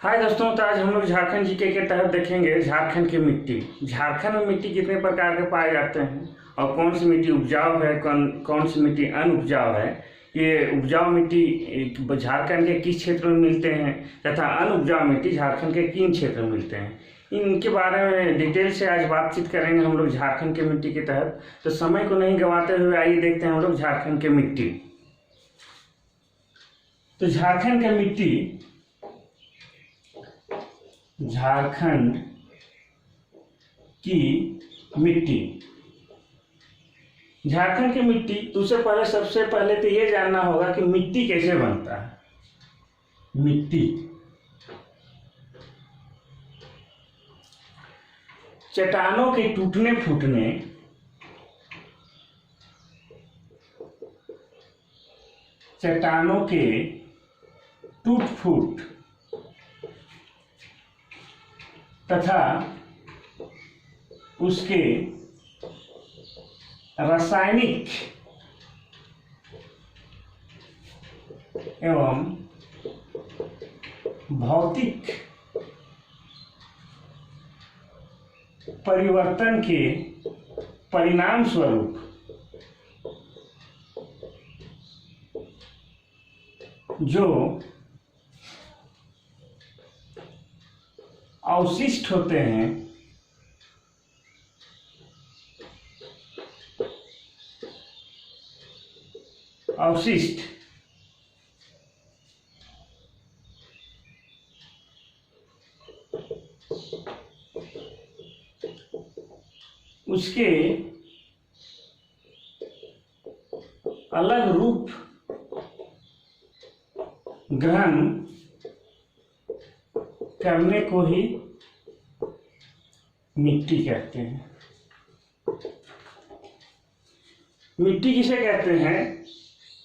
हाय दोस्तों, तो आज हम लोग झारखंड जीके के तहत देखेंगे झारखंड की मिट्टी। झारखंड में मिट्टी कितने प्रकार के पाए जाते हैं और कौन सी मिट्टी उपजाऊ है, कौन कौन सी मिट्टी अनुपजाऊ है। ये उपजाऊ मिट्टी झारखंड के किस क्षेत्र में मिलते हैं तथा अनुपजाऊ मिट्टी झारखंड के किन क्षेत्र में मिलते हैं, इनके बारे में डिटेल से आज बातचीत करेंगे हम लोग झारखंड के मिट्टी के तहत। तो समय को नहीं गंवाते हुए आइए देखते हैं हम लोग झारखंड के मिट्टी। तो झारखंड की मिट्टी झारखंड की मिट्टी तो उससे पहले सबसे पहले तो ये जानना होगा कि मिट्टी कैसे बनता है। मिट्टी चट्टानों के टूटने फूटने, चट्टानों के टूट फूट तथा उसके रासायनिक एवं भौतिक परिवर्तन के परिणाम स्वरूप जो अवशिष्ट होते हैं, अवशिष्ट उसके अलग रूप ग्रहण करने को ही मिट्टी कहते हैं। मिट्टी किसे कहते हैं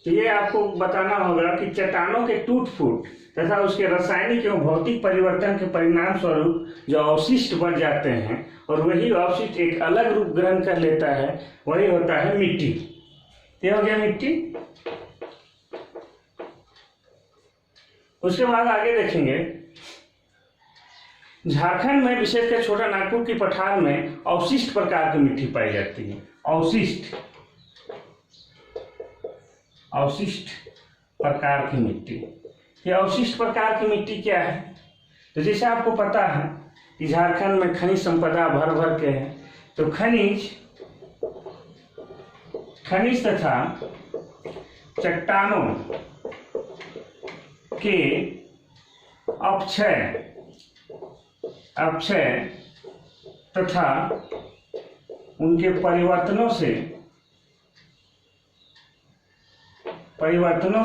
तो ये आपको बताना होगा कि चट्टानों के टूट फूट तथा उसके रासायनिक एवं भौतिक परिवर्तन के परिणाम स्वरूप जो अवशिष्ट बच जाते हैं और वही अवशिष्ट एक अलग रूप ग्रहण कर लेता है, वही होता है मिट्टी। ये हो गया मिट्टी। उसके बाद आगे देखेंगे झारखंड में विशेषकर छोटा नागपुर की पठार में अवशिष्ट प्रकार की मिट्टी पाई जाती है। अवशिष्ट प्रकार की मिट्टी। ये अवशिष्ट प्रकार की मिट्टी क्या है? तो जैसे आपको पता है कि झारखंड में खनिज संपदा भर भर के है, तो खनिज तथा चट्टानों के अपक्षय तथा उनके परिवर्तनों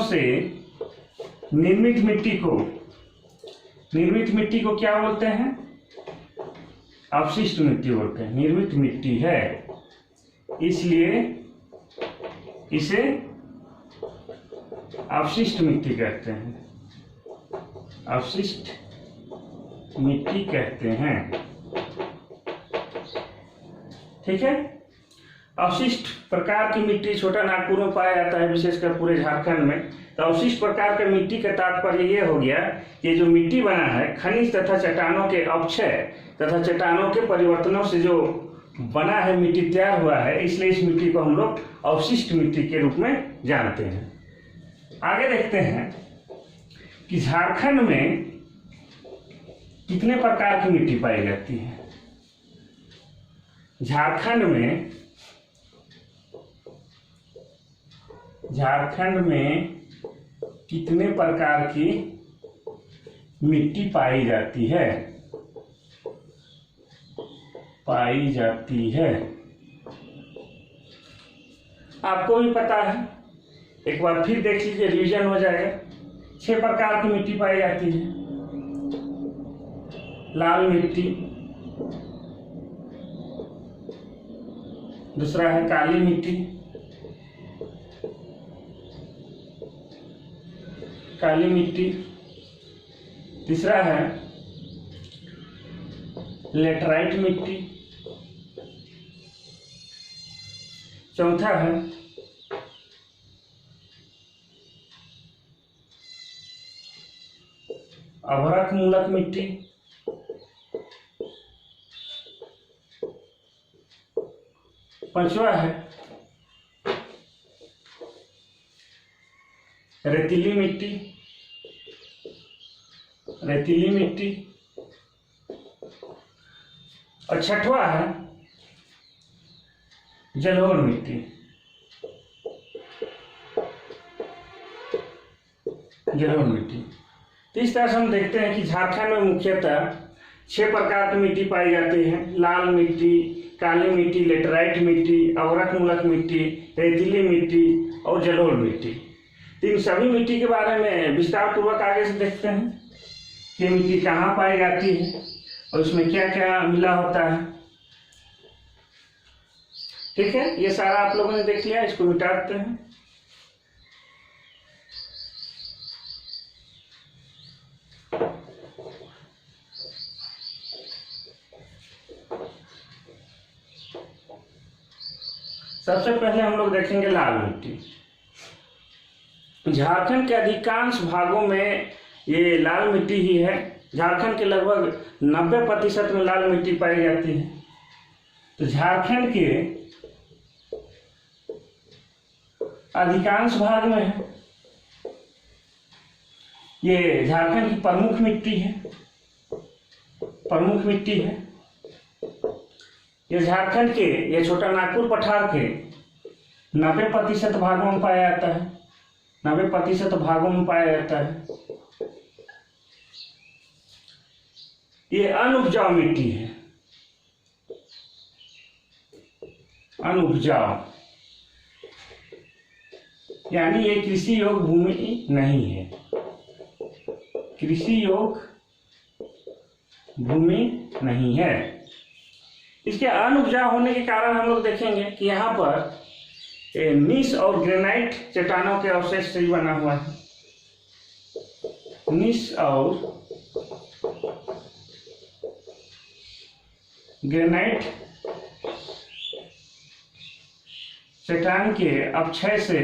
से निर्मित मिट्टी को क्या बोलते हैं? अपशिष्ट मिट्टी बोलते हैं। निर्मित मिट्टी है, इसलिए इसे अपशिष्ट मिट्टी कहते हैं। अपशिष्ट मिट्टी कहते हैं। ठीक है। अवशिष्ट प्रकार की मिट्टी छोटा नागपुर में पाया जाता है, विशेषकर पूरे झारखंड में। तो अवशिष्ट प्रकार के मिट्टी का तात्पर्य ये हो गया कि जो मिट्टी बना है खनिज तथा चट्टानों के अपक्षय तथा चट्टानों के परिवर्तनों से जो बना है, मिट्टी तैयार हुआ है, इसलिए इस मिट्टी को हम लोग अवशिष्ट मिट्टी के रूप में जानते हैं। आगे देखते हैं कि झारखंड में कितने प्रकार की मिट्टी पाई जाती है। झारखंड में कितने प्रकार की मिट्टी पाई जाती है आपको भी पता है, एक बार फिर देख लीजिए, रिवीजन हो जाएगा। 6 प्रकार की मिट्टी पाई जाती है। लाल मिट्टी, दूसरा है काली मिट्टी, तीसरा है लेटराइट मिट्टी, चौथा है अभ्रक मूलक मिट्टी, पांचवा है रेतीली मिट्टी, रेतीली मिट्टी, और छठवा है जलोढ़ मिट्टी, जलोढ़ मिट्टी। तो इस तरह से हम देखते हैं कि झारखंड में मुख्यतः 6 प्रकार की मिट्टी पाई जाती है। लाल मिट्टी, काली मिट्टी, लेटराइट मिट्टी, अभ्रक मूलक मिट्टी, रेतीली मिट्टी और जलोढ़ मिट्टी। तो इन सभी मिट्टी के बारे में विस्तार पूर्वक आगे से देखते हैं कि मिट्टी कहाँ पाई जाती है और उसमें क्या क्या मिला होता है। ठीक है, ये सारा आप लोगों ने देख लिया, इसको मिटा देते हैं। सबसे पहले हम लोग देखेंगे लाल मिट्टी। झारखंड के अधिकांश भागों में ये लाल मिट्टी ही है। झारखंड के लगभग 90% में लाल मिट्टी पाई जाती है। तो झारखंड के अधिकांश भाग में है। ये झारखंड की प्रमुख मिट्टी है, प्रमुख मिट्टी है। ये झारखंड के, ये छोटा नागपुर पठार के 90% भागों में पाया जाता है, 90% भागों में पाया जाता है। ये अनउपजाऊ मिट्टी है, अनउपजाऊ, यानी ये कृषि योग्य भूमि नहीं है, कृषि योग्य भूमि नहीं है। इसके अनउपजाऊ होने के कारण हम लोग देखेंगे कि यहाँ पर नीस और ग्रेनाइट चट्टानों के अवशेष से बना हुआ है। नीस और ग्रेनाइट चट्टान के अपक्षय से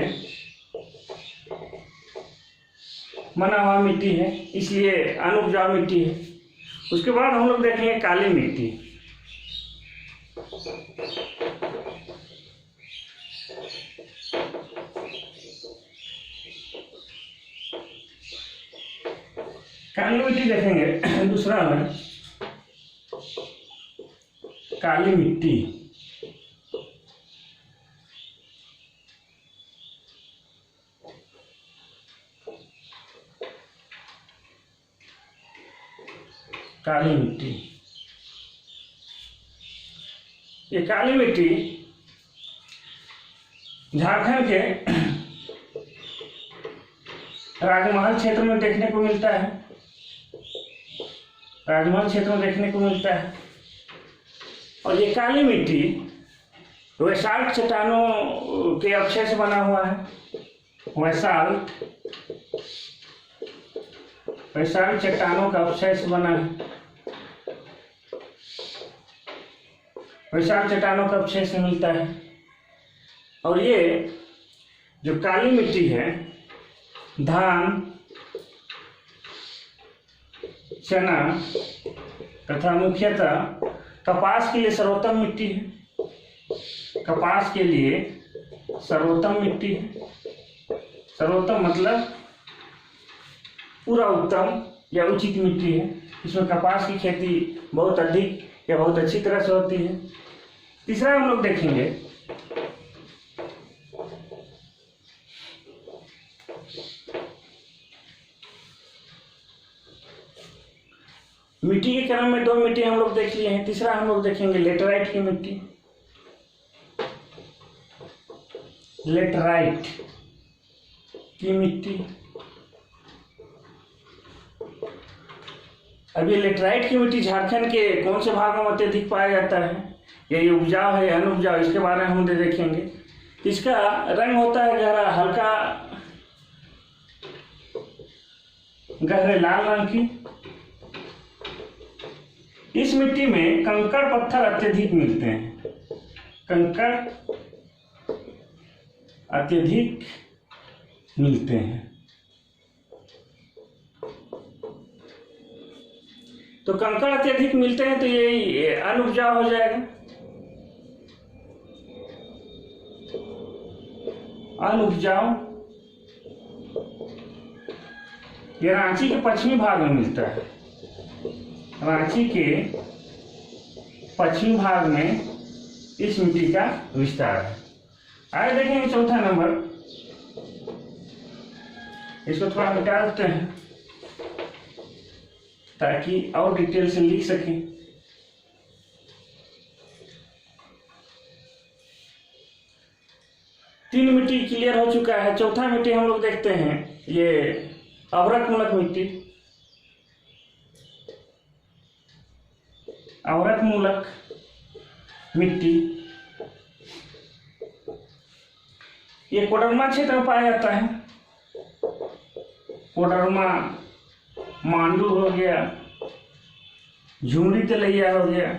बना हुआ मिट्टी है, इसलिए अनउपजाऊ मिट्टी है। उसके बाद हम लोग देखेंगे काली मिट्टी। काली मिट्टी देखेंगे, दूसरा है काली मिट्टी। काली मिट्टी, ये काली मिट्टी झारखंड के राजमहल क्षेत्र में देखने को मिलता है, राजमहल क्षेत्र में देखने को मिलता है। और ये काली मिट्टी वैसाल्ट चट्टानों के अवशेष से बना हुआ है। वैसाल्ट चट्टानों का अवशेष से बना है, वैसाल्ट चट्टानों का अवशेष से मिलता है। और ये जो काली मिट्टी है, धान, चना तथा मुख्यतः कपास के लिए सर्वोत्तम मिट्टी है। कपास के लिए सर्वोत्तम मिट्टी है। सर्वोत्तम मतलब पूरा उत्तम या उचित मिट्टी है। इसमें कपास की खेती बहुत अधिक या बहुत अच्छी तरह से होती है। तीसरा हम लोग देखेंगे मिट्टी के क्रम में 2 मिट्टी हम लोग देख लिए हैं। तीसरा हम लोग देखेंगे लेटराइट की मिट्टी। लेटराइट की मिट्टी, अब ये लेटराइट की मिट्टी झारखंड के कौन से भागों में अत्यधिक पाया जाता है, या ये उपजाऊ है या अनउपजाऊ, इसके बारे में हम देखेंगे। इसका रंग होता है गहरा, हल्का गहरे लाल रंग की। इस मिट्टी में कंकड़ पत्थर अत्यधिक मिलते हैं, कंकड़ अत्यधिक मिलते हैं। तो कंकड़ अत्यधिक मिलते हैं तो ये अनुपजाऊ हो जाएगा, अनुपजाऊ। ये रांची के पश्चिमी भाग में मिलता है, रांची के पश्चिमी भाग में इस मिट्टी का विस्तार है। आगे देखेंगे चौथा नंबर, इसको थोड़ा मिटा देते हैं ताकि और डिटेल से लिख सकें। तीन मिट्टी क्लियर हो चुका है। चौथा मिट्टी हम लोग देखते हैं, ये अवरक मूलक मिट्टी, अवरक मूलक मिट्टी। ये कोडरमा क्षेत्र में पाया जाता है। कोडरमा, मांडू हो गया, झुमरी तिलैया हो गया,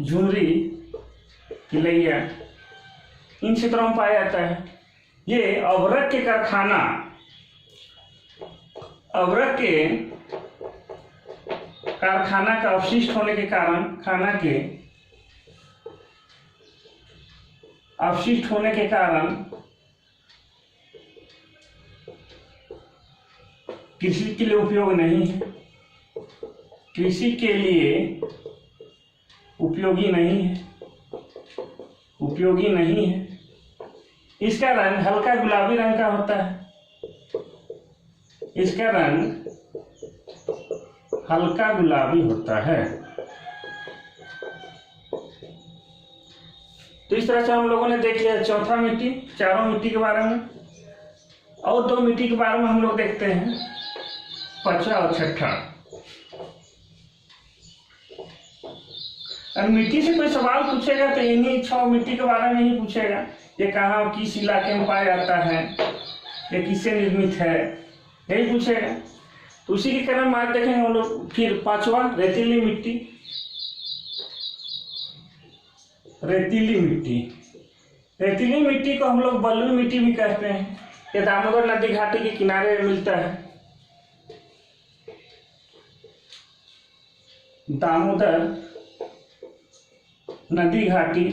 झुमरी तिलैया, इन क्षेत्रों में पाया जाता है। ये अवरक के कारखाना, अवरक के कारखाना का अवशिष्ट होने के कारण, खाना के अवशिष्ट होने के कारण कृषि के लिए उपयोग नहीं है, कृषि के लिए उपयोगी नहीं है, उपयोगी नहीं है। इसका रंग हल्का गुलाबी रंग का होता है, इसका रंग हल्का गुलाबी होता है। तो इस तरह से हम लोगों ने देख लिया चौथा मिट्टी, चारों मिट्टी के बारे में। और दो मिट्टी के बारे में हम लोग देखते हैं, पांचवा और छठा। और मिट्टी से कोई सवाल पूछेगा तो इन्हीं 6 मिट्टी के बारे में ही पूछेगा। ये कहाँ, किस इलाके में पाया जाता है, ये किससे निर्मित है, यही पूछेगा। तो उसी के क्रम आज देखेंगे हम लोग। फिर पांचवा, रेतीली मिट्टी, रेतीली मिट्टी। रेतीली मिट्टी को हम लोग बलुई मिट्टी भी कहते हैं। ये दामोदर नदी घाटी के किनारे मिलता है। दामोदर नदी घाटी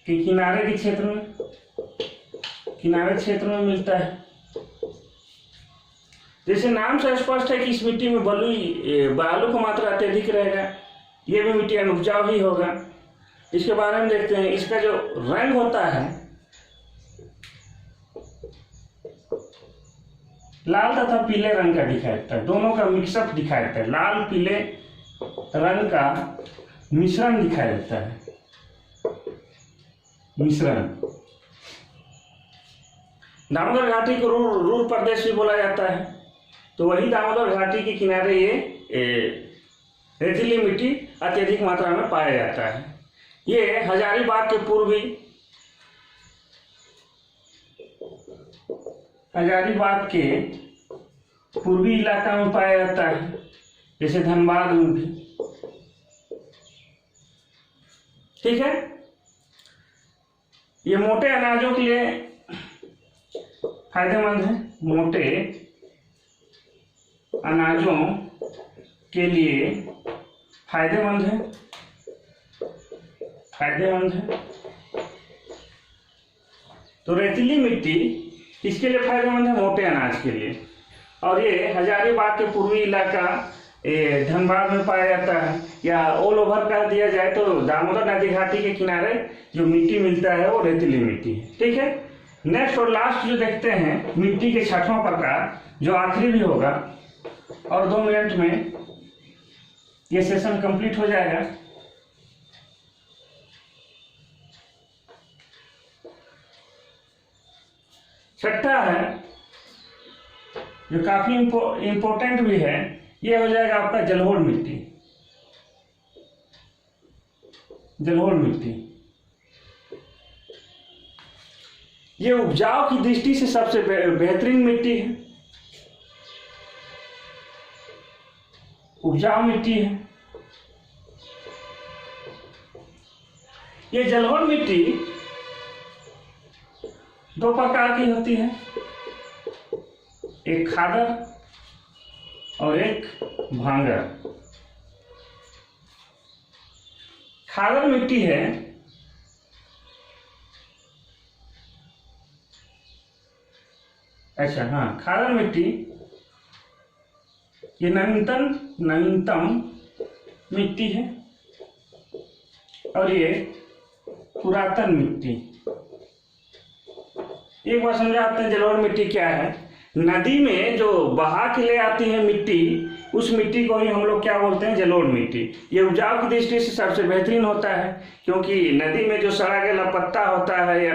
के किनारे के क्षेत्र में, किनारे क्षेत्र में मिलता है। जैसे नाम से स्पष्ट है कि इस मिट्टी में बालू का मात्रा अत्यधिक रहेगा, ये भी मिट्टी अनुपजाऊ ही होगा। इसके बारे में देखते हैं। इसका जो रंग होता है लाल तथा पीले रंग का दिखाई देता है, दोनों का मिक्सअप दिखाई देता है। लाल पीले रंग का मिश्रण दिखाई देता है, मिश्रण। दामोदर घाटी को रूर प्रदेश भी बोला जाता है। तो वही दामोदर घाटी के किनारे ये रेतीली मिट्टी अत्यधिक मात्रा में पाया जाता है। ये हजारीबाग के पूर्वी, हजारीबाग के पूर्वी इलाका में पाया जाता है, जैसे धनबाद में भी। ठीक है। ये मोटे अनाजों के लिए फायदेमंद है, मोटे अनाजों के लिए फायदेमंद है, फायदेमंद है। तो रेतीली मिट्टी इसके लिए फायदेमंद है, मोटे अनाज के लिए। और ये हजारीबाग के पूर्वी इलाका धनबाद में पाया जाता है, या ऑल ओवर कर दिया जाए तो दामोदर नदी घाटी के किनारे जो मिट्टी मिलता है वो रेतीली मिट्टी है। ठीक है। नेक्स्ट और लास्ट जो देखते हैं मिट्टी के छठवां प्रकार, जो आखिरी भी होगा, और 2 मिनट में ये सेशन कंप्लीट हो जाएगा। छठा है जो काफी इंपॉर्टेंट भी है, ये हो जाएगा आपका जलोढ़ मिट्टी। जलोढ़ मिट्टी ये उपजाऊ की दृष्टि से सबसे बेहतरीन मिट्टी है, उपजाऊ मिट्टी है। ये जलोढ़ मिट्टी 2 प्रकार की होती है। एक खादर और एक भांगर। खादर मिट्टी है अच्छा हाँ, खादर मिट्टी ये नवीनतम मिट्टी है और ये पुरातन मिट्टी। एक बार समझाते हैं जलोढ़ मिट्टी क्या है। नदी में जो बहा के ले आती है मिट्टी, उस मिट्टी को ही हम लोग क्या बोलते हैं, जलोढ़ मिट्टी। ये उपजाऊ की दृष्टि से सबसे बेहतरीन होता है, क्योंकि नदी में जो सड़ा गला पत्ता होता है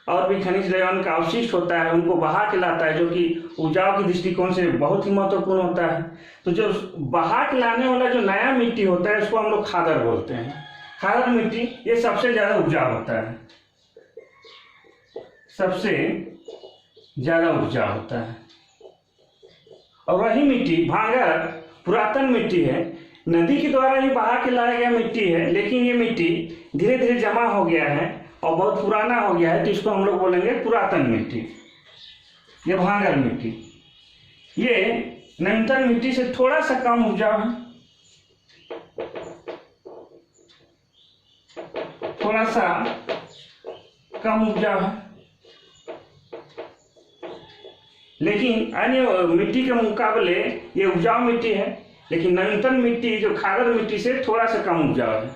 और भी खनिज लवण का अवशिष्ट होता है, उनको बहा के लाता है, जो कि उपजाऊ की दृष्टिकोण से बहुत ही महत्वपूर्ण होता है। तो जो बहा के लाने वाला जो नया मिट्टी होता है, उसको हम लोग खादर बोलते हैं। खादर मिट्टी ये सबसे ज्यादा उपजाऊ होता है, सबसे ज्यादा उपजाऊ होता है। और वही मिट्टी भांगर पुरातन मिट्टी है, नदी के द्वारा ही बहा के लाया गया मिट्टी है, लेकिन ये मिट्टी धीरे धीरे जमा हो गया है और बहुत पुराना हो गया है, तो इसको हम लोग बोलेंगे पुरातन मिट्टी। ये भांगर मिट्टी ये नवीनतम मिट्टी से थोड़ा सा कम उपजाऊ है, थोड़ा सा कम उपजाऊ है, लेकिन अन्य मिट्टी के मुकाबले ये उपजाऊ मिट्टी है। लेकिन नवीनतम मिट्टी जो खादर मिट्टी से थोड़ा सा कम उपजाऊ है।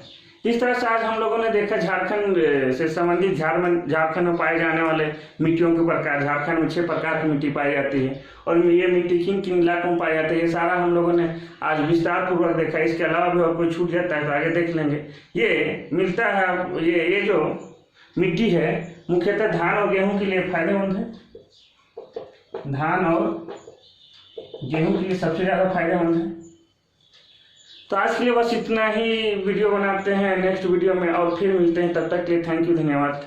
इस तरह से आज हम लोगों ने देखा झारखंड से संबंधित झारखंड में पाए जाने वाले मिट्टियों के प्रकार। झारखंड में 6 प्रकार की मिट्टी पाई जाती है और ये मिट्टी किन किन इलाकों में पाई जाती है, ये सारा हम लोगों ने आज विस्तार पूर्वक देखा। इसके अलावा भी और कोई छूट जाता है तो आगे देख लेंगे। ये मिलता है, ये जो मिट्टी है मुख्यतः धान और गेहूँ के लिए फायदेमंद है। धान और गेहूँ के लिए सबसे ज़्यादा फायदेमंद है। तो आज के लिए बस इतना ही वीडियो बनाते हैं, नेक्स्ट वीडियो में और फिर मिलते हैं। तब तक के लिए थैंक यू, धन्यवाद।